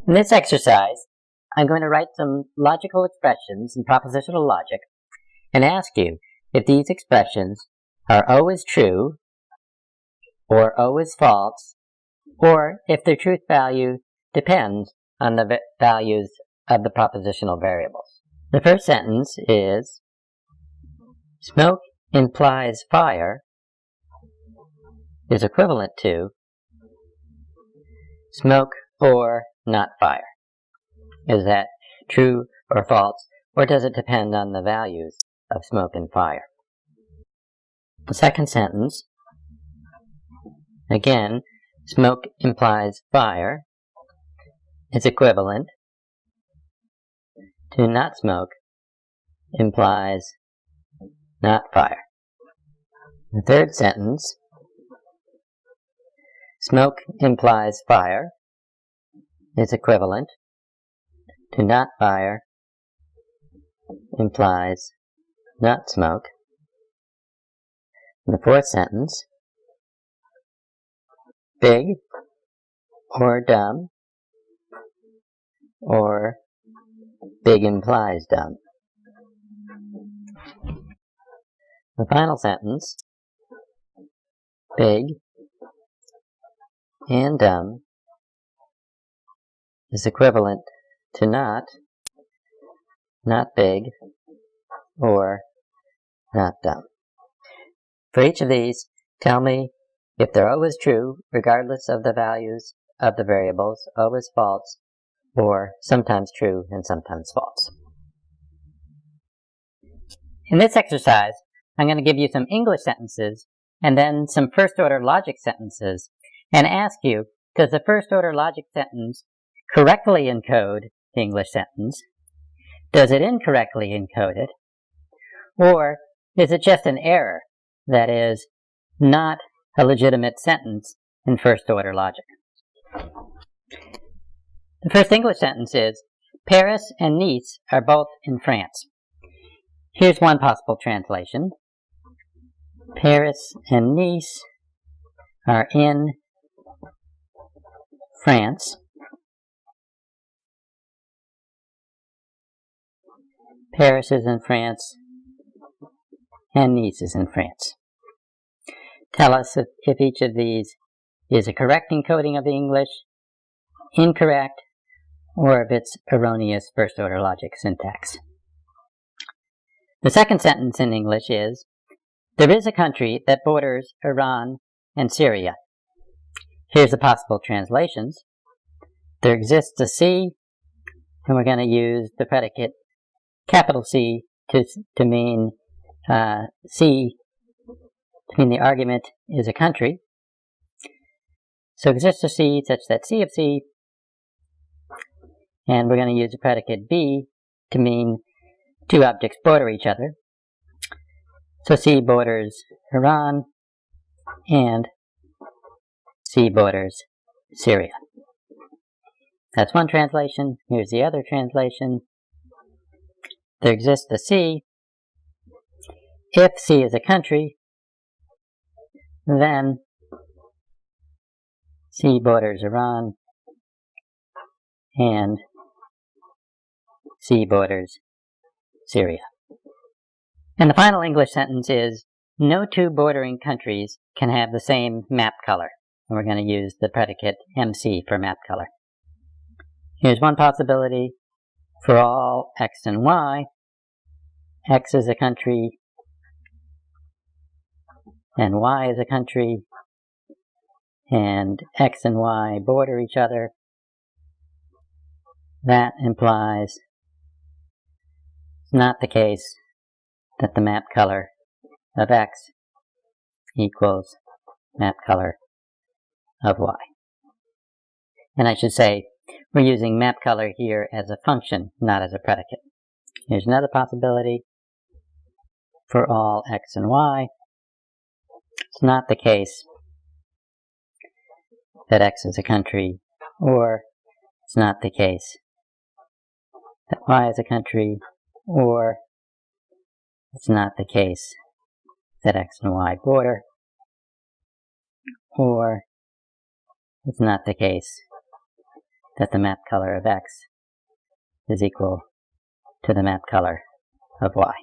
In this exercise, I'm going to write some logical expressions in propositional logic and ask you if these expressions are always true or always false, or if their truth value depends on the values of the propositional variables. The first sentence is, smoke implies fire is equivalent to smoke or not fire. Is that true or false, or does it depend on the values of smoke and fire? The second sentence, again, smoke implies fire is equivalent to not smoke implies not fire. The third sentence, smoke implies fire is equivalent to not fire implies not smoke. The fourth sentence, big or dumb, or big implies dumb. The final sentence, big and dumb is equivalent to not big, or not dumb. For each of these, tell me if they're always true, regardless of the values of the variables, always false, or sometimes true and sometimes false. In this exercise, I'm going to give you some English sentences and then some first-order logic sentences and ask you, does the first-order logic sentence correctly encode the English sentence? Does it incorrectly encode it? Or is it just an error that is not a legitimate sentence in first-order logic? The first English sentence is, Paris and Nice are both in France. Here's one possible translation. Paris and Nice are in France. Paris is in France, and Nice is in France. Tell us if each of these is a correct encoding of the English, incorrect, or if it's erroneous first-order logic syntax. The second sentence in English is, there is a country that borders Iran and Syria. Here's the possible translations. There exists a sea, and we're going to use the predicate capital C to mean C, to mean the argument is a country. So exists a sea such that C of C, and we're going to use the predicate B to mean two objects border each other. So C borders Iran, and C borders Syria. That's one translation. Here's the other translation. There exists a sea. If C is a country, then C borders Iran, and C borders Syria. And the final English sentence is, no two bordering countries can have the same map color. And we're going to use the predicate MC for map color. Here's one possibility. For all X and Y, X is a country, and Y is a country, and X and Y border each other. That implies it's not the case that the map color of X equals map color of Y. And I should say, we're using map color here as a function, not as a predicate. Here's another possibility. For all X and Y, it's not the case that X is a country, or it's not the case that Y is a country, or it's not the case that X and Y border, or it's not the case that the map color of X is equal to the map color of Y.